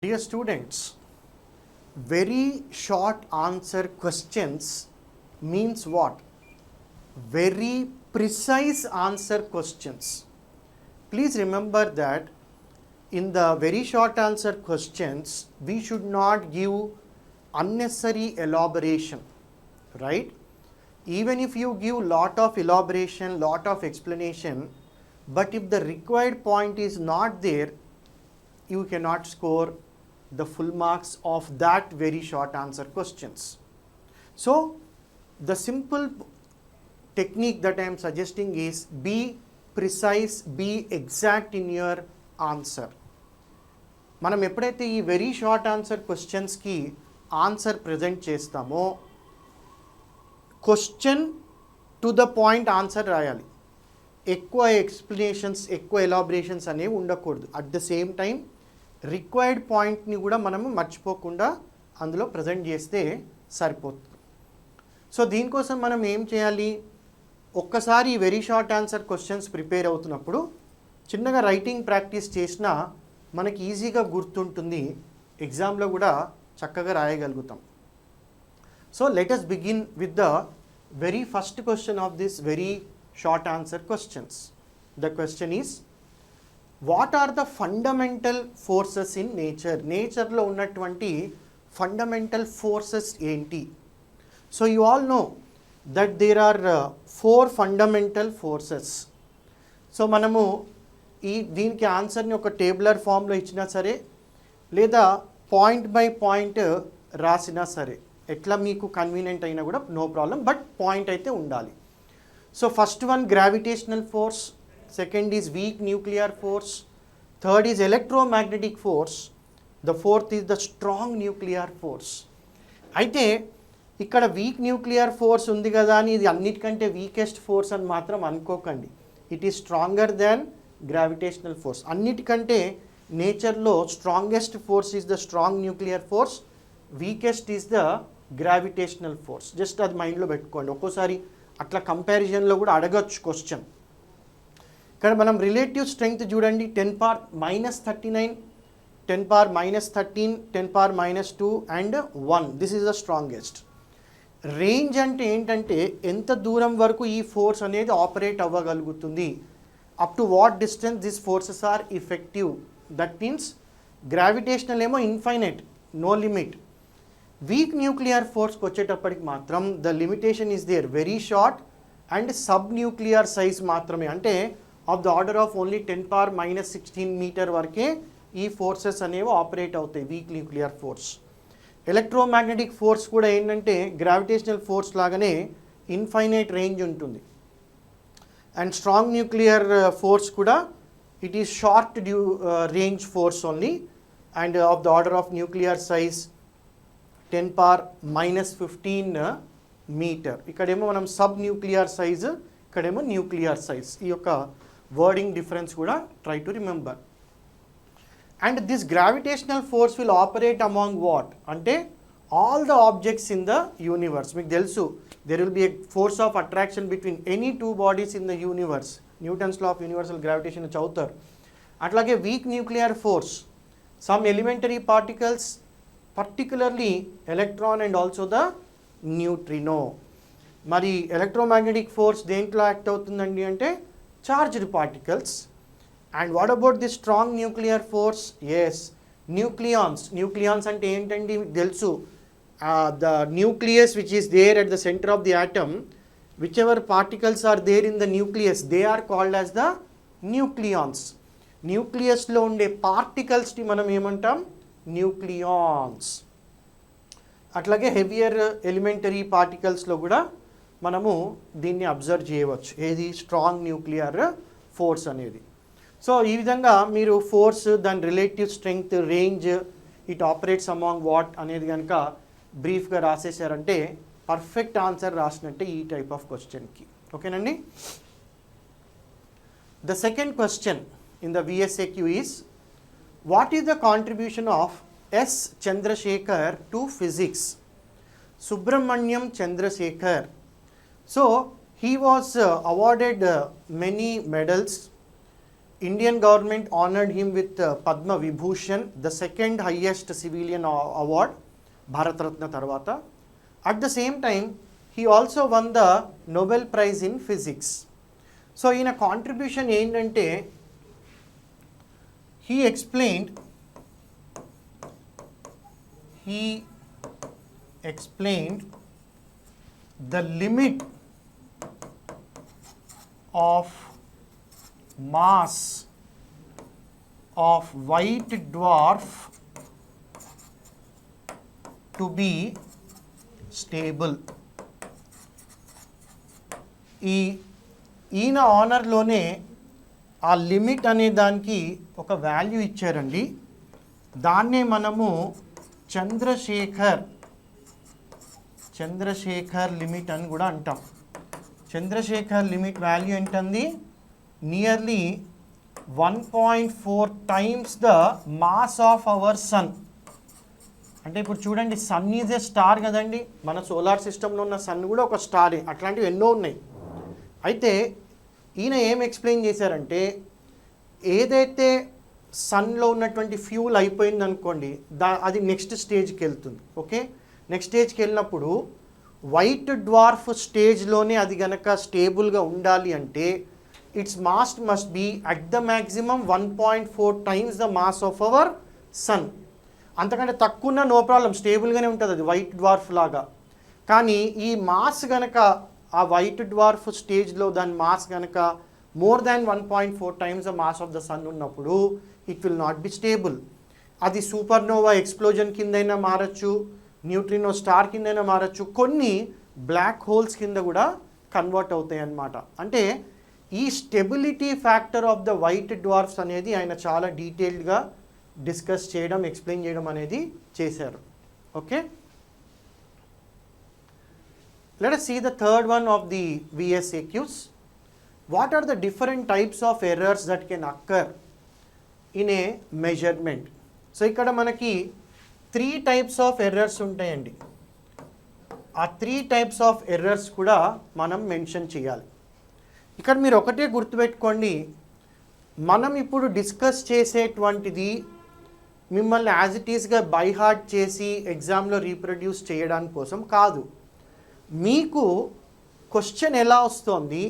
Dear students, very short answer questions means what? Very precise answer questions. Please remember that in the very short answer questions, we should not give unnecessary elaboration, right? Even if you give lot of elaboration, lot of explanation, but if the required point is not there, you cannot score the full marks of that very short answer questions. So the simple technique that I am suggesting is be precise, be exact in your answer. మనం ఎప్పుడైతే ఈ very short answer క్వశ్చన్స్కి answer present చేస్తామో question to the point answer రాయాలి. ఎక్కువ explanations, ఎక్కువ ఎలాబరేషన్స్ అనేవి ఉండకూడదు. At the same time required పాయింట్ని కూడా మనము మర్చిపోకుండా అందులో ప్రజెంట్ చేస్తే సరిపోతుంది. సో దీనికోసం మనం ఏం చేయాలి, ఒక్కసారి very short answer questions prepare అవుతున్నప్పుడు చిన్నగా రైటింగ్ ప్రాక్టీస్ చేసినా మనకి ఈజీగా గుర్తుంటుంది, ఎగ్జామ్లో కూడా చక్కగా రాయగలుగుతాం. So let us begin with the very first question of this very short answer questions. The question is, what are the fundamental forces in nature? నేచర్లో ఉన్నటువంటి ఫండమెంటల్ ఫోర్సెస్ ఏంటి? So you all know that there are 4 fundamental forces. So మనము దీనికి ఆన్సర్ని ఒక tabular ఫామ్లో ఇచ్చినా సరే లేదా పాయింట్ బై పాయింట్ రాసినా సరే, ఎట్లా మీకు కన్వీనియంట్ అయినా కూడా నో ప్రాబ్లం, బట్ పాయింట్ అయితే ఉండాలి. So first one gravitational force, second is week nuclear force, third is electromagnetic force, the fourth is the strong nuclear force. అయితే ఇక్కడ వీక్ న్యూక్లియర్ ఫోర్స్ ఉంది కదా అని ఇది అన్నిటికంటే వీకెస్ట్ ఫోర్స్ అని మాత్రం అనుకోకండి. It is stronger than gravitational force. అన్నిటికంటే నేచర్లో strongest force is the strong nuclear force, weakest is the gravitational force. Just అది మైండ్లో పెట్టుకోండి. ఒక్కోసారి అట్లా కంపారిజన్లో కూడా అడగచ్చు క్వశ్చన్. ఇక్కడ మనం రిలేటివ్ స్ట్రెంగ్త్ చూడండి, 10⁻−39, 10⁻−13, 10⁻−2 and 1. This is the strongest. Range అంటే ఏంటంటే ఎంత దూరం వరకు ఈ ఫోర్స్ అనేది ఆపరేట్ అవ్వగలుగుతుంది, up to what distance this forces are effective. That means gravitational ఏమో infinite, no limit. Weak nuclear ఫోర్స్కి వచ్చేటప్పటికి మాత్రం the limitation is there, very short and sub nuclear size మాత్రమే, అంటే of the order of only 10⁻−16 meter వరకే ఈ forces అనేవి operate అవుతాయి, weak nuclear force. Electromagnetic force కూడా ఏంటంటే గ్రావిటేషనల్ ఫోర్స్ లాగానే ఇన్ఫైనైట్ రేంజ్ ఉంటుంది. అండ్ స్ట్రాంగ్ న్యూక్లియర్ ఫోర్స్ కూడా it is short range force only and of the order of nuclear size 10⁻−15 meter. ఇక్కడేమో మనం సబ్ న్యూక్లియర్ సైజ్, ఇక్కడేమో nuclear size. ఈ యొక్క వర్డింగ్ డిఫరెన్స్ కూడా try to remember. And this gravitational force will operate among what అంటే all the objects in the universe. మీకు తెలుసు there will be a force of attraction between any 2 bodies in the universe. Newton's law of universal gravitation చదువుతారు. అట్లాగే weak nuclear force, some elementary particles, particularly electron and also the neutrino. మరి electromagnetic force దేంట్లో act అవుతుందండి అంటే charged particles. And what about the strong nuclear force? Yes, nucleons. Nucleons అంటే ఏంటండి మీకు తెలుసు, the nucleus which is there at the centre of the atom, whichever particles are there in the nucleus they are called as the nucleons. న్యూక్లియస్లో ఉండే పార్టికల్స్ని మనం ఏమంటాం? Nucleons. అట్లాగే హెవియర్ ఎలిమెంటరీ పార్టికల్స్లో కూడా మనము దీన్ని అబ్జర్వ్ చేయవచ్చు, ఏది స్ట్రాంగ్ న్యూక్లియర్ ఫోర్స్ అనేది. సో ఈ విధంగా మీరు ఫోర్స్, దాని relative strength, range, it operates among what అనేది కనుక బ్రీఫ్గా రాసేసారంటే పర్ఫెక్ట్ ఆన్సర్ రాసినట్టే ఈ టైప్ ఆఫ్ క్వశ్చన్కి. ఓకేనండి. The second question in the VSAQ is, what is the contribution of S. Chandrasekhar to physics? Subramaniam Chandrasekhar. So he was awarded many medals Indian government honored him with Padma Vibhushan, the second highest civilian award, Bharat Ratna tarvata. At the same time, he also won the Nobel Prize in Physics. So in a contribution ఏంటంటే he explained the limit of mass of white dwarf to be stable. ఈయన ఆనర్లోనే ఆ limit అనే దానికి ఒక value ఇచ్చారండి. దాన్నే మనము Chandrasekhar limit అని కూడా అంటాం. చంద్రశేఖర్ లిమిట్ వాల్యూ ఏంటంది? Nearly 1.4 times the mass of our sun. అంటే ఇప్పుడు చూడండి, సన్ ఈజ్ ఏ స్టార్ కదండి. మన సోలార్ సిస్టంలో ఉన్న సన్ కూడా ఒక స్టారే. అట్లాంటివి ఎన్నో ఉన్నాయి. అయితే ఈయన ఏం ఎక్స్ప్లెయిన్ చేశారంటే, ఏదైతే సన్లో ఉన్నటువంటి ఫ్యూల్ అయిపోయింది అనుకోండి, అది నెక్స్ట్ స్టేజ్కి వెళ్తుంది. ఓకే, నెక్స్ట్ స్టేజ్కి వెళ్ళినప్పుడు వైట్ డ్వార్ఫ్ స్టేజ్లోనే అది కనుక స్టేబుల్గా ఉండాలి అంటే it's mass must be at the maximum 1.4 times the mass of our sun. అంతకంటే తక్కువ నో ప్రాబ్లం, స్టేబుల్గానే ఉంటుంది అది వైట్ డ్వార్ఫ్ లాగా. కానీ ఈ మాస్ కనుక ఆ వైట్ డ్వార్ఫ్ స్టేజ్లో దాని మాస్ కనుక more than 1.4 times the mass of the sun ఉన్నప్పుడు it will not be stable. అది సూపర్నోవా ఎక్స్ప్లోజన్ కిందైనా మారచ్చు, న్యూట్రినో స్టార్ కిందైనా మారచ్చు, కొన్ని బ్లాక్ హోల్స్ కింద కూడా కన్వర్ట్ అవుతాయి అన్నమాట. అంటే ఈ stability factor of the white dwarfs అనేది ఆయన చాలా డీటెయిల్డ్గా డిస్కస్ చేయడం, ఎక్స్ప్లెయిన్ చేయడం అనేది చేశారు. Okay, let us see the third one of the VSAQs. What are the different types of errors that can occur in a measurement? So ఇక్కడ మనకి 3 types of errors ఉంటాయండి. ఆ 3 types of errors కూడా మనం mention చేయాలి. ఇక్కడ మీరు ఒకటే గుర్తుపెట్టుకోండి, మనం ఇప్పుడు డిస్కస్ చేసేటువంటిది మిమ్మల్ని యాజ్ ఇట్ ఈస్గా బై హార్ట్ చేసి ఎగ్జామ్లో రీప్రొడ్యూస్ చేయడానికి కోసం కాదు. మీకు క్వశ్చన్ ఎలా వస్తుంది,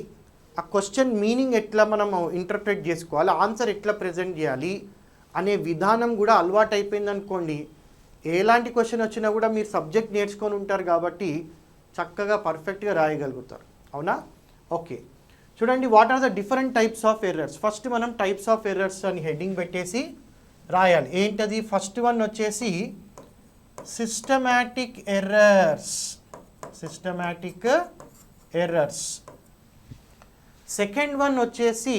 ఆ క్వశ్చన్ మీనింగ్ ఎట్లా మనం ఇంటర్ప్రెట్ చేసుకోవాలి, ఆన్సర్ ఎట్లా ప్రజెంట్ చేయాలి అనే విధానం కూడా అలవాటు అయిపోయింది అనుకోండి, ఎలాంటి క్వశ్చన్ వచ్చినా కూడా మీరు సబ్జెక్ట్ నేర్చుకొని ఉంటారు కాబట్టి చక్కగా పర్ఫెక్ట్గా రాయగలుగుతారు. అవునా? ఓకే, చూడండి, what are the different types of errors. First మనం టైప్స్ ఆఫ్ ఎర్రర్స్ అని హెడ్డింగ్ పెట్టేసి రాయాలి. ఏంటది? ఫస్ట్ వన్ వచ్చేసి సిస్టమాటిక్ ఎర్రర్స్. సెకండ్ వన్ వచ్చేసి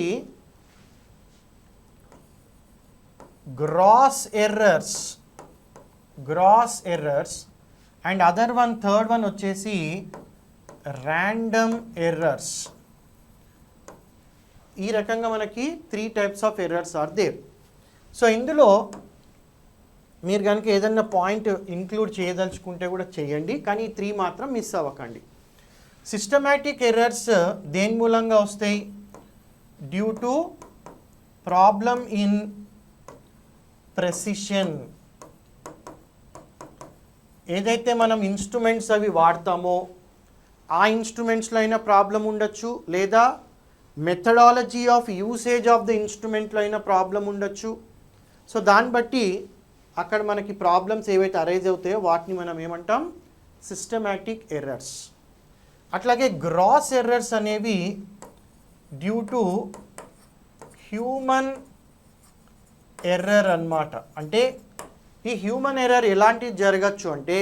gross errors and other one, third one వచ్చేసి ర్యాండమ్ ఎర్రర్స్. ఈ రకంగా మనకి 3 types of errors are there. So ఇందులో మీరు కనుక ఏదన్నా పాయింట్ ఇంక్లూడ్ చేయదలుచుకుంటే కూడా చేయండి, కానీ 3 మాత్రం మిస్ అవ్వకండి. సిస్టమాటిక్ ఎర్రర్స్ దేని మూలంగా వస్తాయి? Due to problem in precision. ఏదైతే మనం ఇన్స్ట్రుమెంట్స్ అవి వాడతామో ఆ ఇన్స్ట్రుమెంట్స్లో అయినా ప్రాబ్లం ఉండొచ్చు, లేదా methodology of usage of the ఇన్స్ట్రుమెంట్లో అయినా ప్రాబ్లం ఉండొచ్చు. సో దాన్ని బట్టి అక్కడ మనకి ప్రాబ్లమ్స్ ఏవైతే అరైజ్ అవుతాయో వాటిని మనం ఏమంటాం? Systematic errors. అట్లాగే గ్రాస్ ఎర్రర్స్ అనేవి డ్యూ టు హ్యూమన్ ఎర్రర్ అన్నమాట. అంటే ఈ హ్యూమన్ ఎర్రర్ ఎలాంటిది జరగచ్చు అంటే,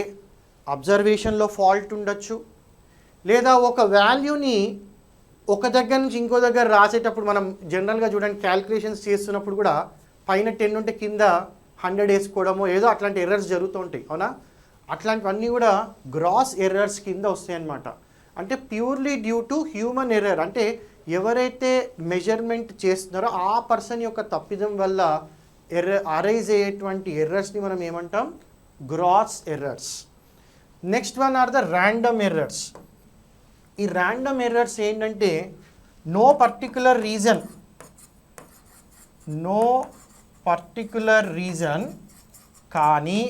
అబ్జర్వేషన్లో ఫాల్ట్ ఉండొచ్చు, లేదా ఒక వాల్యూని ఒక దగ్గర నుంచి ఇంకో దగ్గర రాసేటప్పుడు మనం జనరల్గా చూడండి, క్యాల్కులేషన్స్ చేస్తున్నప్పుడు కూడా పైన 10 ఉంటే కింద 100 వేసుకోవడమో ఏదో అట్లాంటి ఎర్రర్స్ జరుగుతూ ఉంటాయి. అవునా? అట్లాంటివన్నీ కూడా గ్రాస్ ఎర్రర్స్ కింద వస్తాయి అన్నమాట. అంటే purely due to human error. అంటే ఎవరైతే మెజర్మెంట్ చేస్తున్నారో ఆ పర్సన్ యొక్క తప్పిదం వల్ల అరైజ్ అయ్యేటువంటి ఎర్రర్స్ని మనం ఏమంటాం? Gross errors. Next one are the random errors. ఈ ర్యాండమ్ ఎర్రర్స్ ఏంటంటే, no particular reason no particular reason, కానీ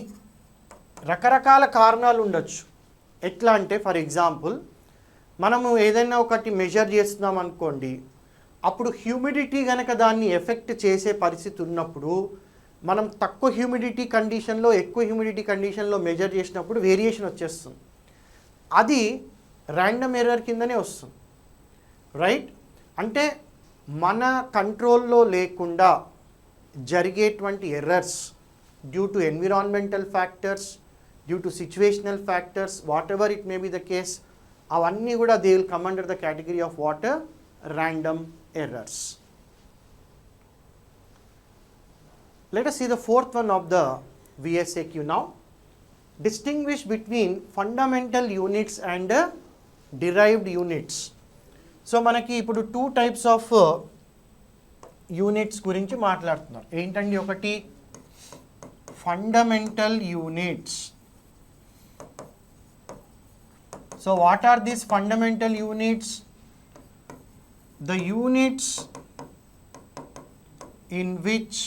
రకరకాల కారణాలు ఉండొచ్చు. ఎట్లా అంటే ఫర్ ఎగ్జాంపుల్ మనము ఏదైనా ఒకటి మెజర్ చేస్తున్నాం అనుకోండి, అప్పుడు హ్యూమిడిటీ కనుక దాన్ని ఎఫెక్ట్ చేసే పరిస్థితి ఉన్నప్పుడు మనం తక్కువ హ్యూమిడిటీ కండిషన్లో ఎక్కువ హ్యూమిడిటీ కండిషన్లో మెజర్ చేసినప్పుడు వేరియేషన్ వచ్చేస్తుంది. అది ర్యాండమ్ ఎర్రర్ కిందనే వస్తుంది, రైట్? అంటే మన కంట్రోల్లో లేకుండా జరిగేటువంటి errors due to environmental factors, due to situational factors, what ever it may be the case, అవన్నీ కూడా they will come under the category of what? Random errors. Let us see the fourth one of the VSAQ now. Distinguish between fundamental units and derived units. So మనకి ఇప్పుడు 2 types of units గురించి మాట్లాడుతున్నారు. ఏంటండి? ఒకటి fundamental units. So what are these fundamental units? The units in which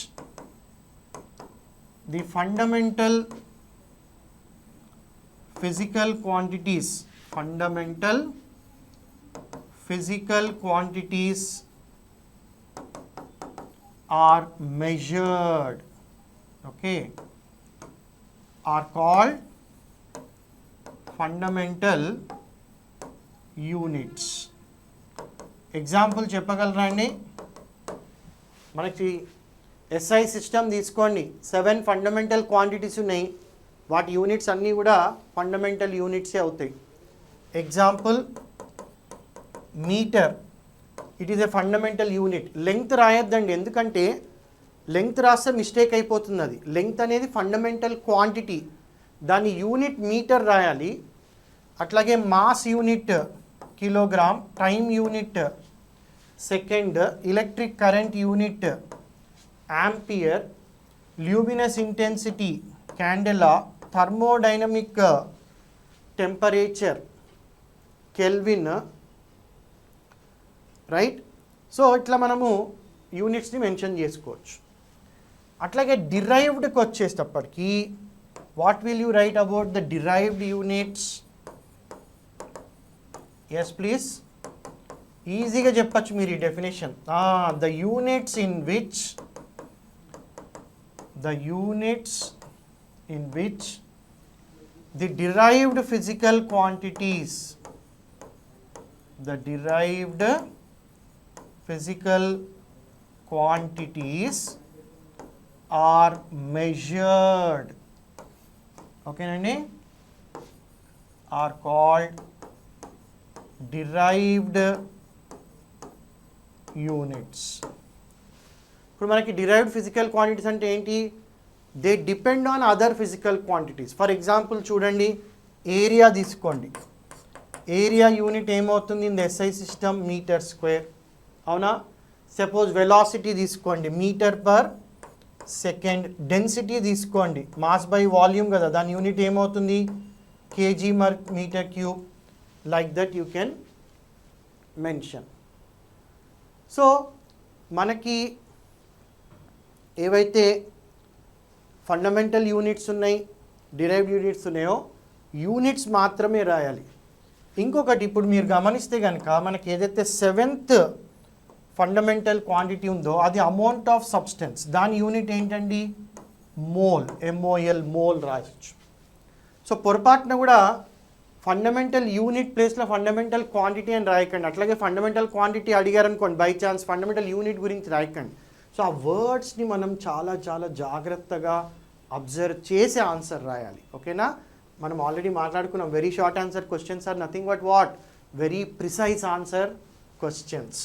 the fundamental physical quantities are measured, okay, are called fundamental units. Example చెప్పగలరా అండి? మనకి SI system తీసుకోండి, 7 ఫండమెంటల్ క్వాంటిటీస్ ఉన్నాయి, వాటి యూనిట్స్ అన్నీ కూడా ఫండమెంటల్ యూనిట్సే అవుతాయి. Example meter, it is a fundamental unit. Length రాయొద్దండి, ఎందుకంటే లెంగ్త్ రాస్తే మిస్టేక్ అయిపోతుంది. అది లెంగ్త్ అనేది ఫండమెంటల్ క్వాంటిటీ, దాని యూనిట్ మీటర్ రాయాలి. అట్లాగే mass unit kilogram, time unit second, electric current unit ampere, luminous intensity candela, thermodynamic temperature kelvin, right? So ఇట్లా మనము యూనిట్స్ని మెన్షన్ చేసుకోవచ్చు. అట్లాగే డిరైవ్డ్కి వచ్చేటప్పటికి what will you write about the derived units? Yes please, ఈజీగా చెప్పచ్చు మీరు ఈ definition. The units in which the derived physical quantities are measured, okay nandi, are called derived units. ఇప్పుడు మనకి డిరైవ్డ్ ఫిజికల్ క్వాంటిటీస్ అంటే ఏంటి? They depend on other physical quantities. For example చూడండి, area తీసుకోండి, ఏరియా యూనిట్ ఏమవుతుంది in the SI system? Metre square, అవునా? Suppose velocity తీసుకోండి, metre per second. Density తీసుకోండి, మాస్ బై వాల్యూమ్ కదా, దాని యూనిట్ ఏమవుతుంది? kg metre cube. Like that you can mention. So మనకి ఏవైతే ఫండమెంటల్ యూనిట్స్ ఉన్నాయి, డిరైవ్డ్ యూనిట్స్ ఉన్నాయో యూనిట్స్ మాత్రమే రాయాలి. ఇంకొకటి ఇప్పుడు మీరు గమనిస్తే కనుక మనకి ఏదైతే 7th ఫండమెంటల్ క్వాంటిటీ ఉందో అది అమౌంట్ ఆఫ్ సబ్స్టెన్స్, దాని యూనిట్ ఏంటండి? మోల్, MOL, మోల్ రాయొచ్చు. సో పొరపాటున కూడా ఫండమెంటల్ యూనిట్ ప్లేస్లో ఫండమెంటల్ క్వాంటిటీ అని రాయకండి. అట్లాగే ఫండమెంటల్ క్వాంటిటీ అడిగారనుకోండి బై ఛాన్స్, ఫండమెంటల్ యూనిట్ గురించి రాయకండి. సో ఆ వర్డ్స్ని మనం చాలా చాలా జాగ్రత్తగా అబ్జర్వ్ చేసి ఆన్సర్ రాయాలి, ఓకేనా? మనం ఆల్రెడీ మాట్లాడుకున్నాం, very short answer questions are nothing but what? Very precise answer questions.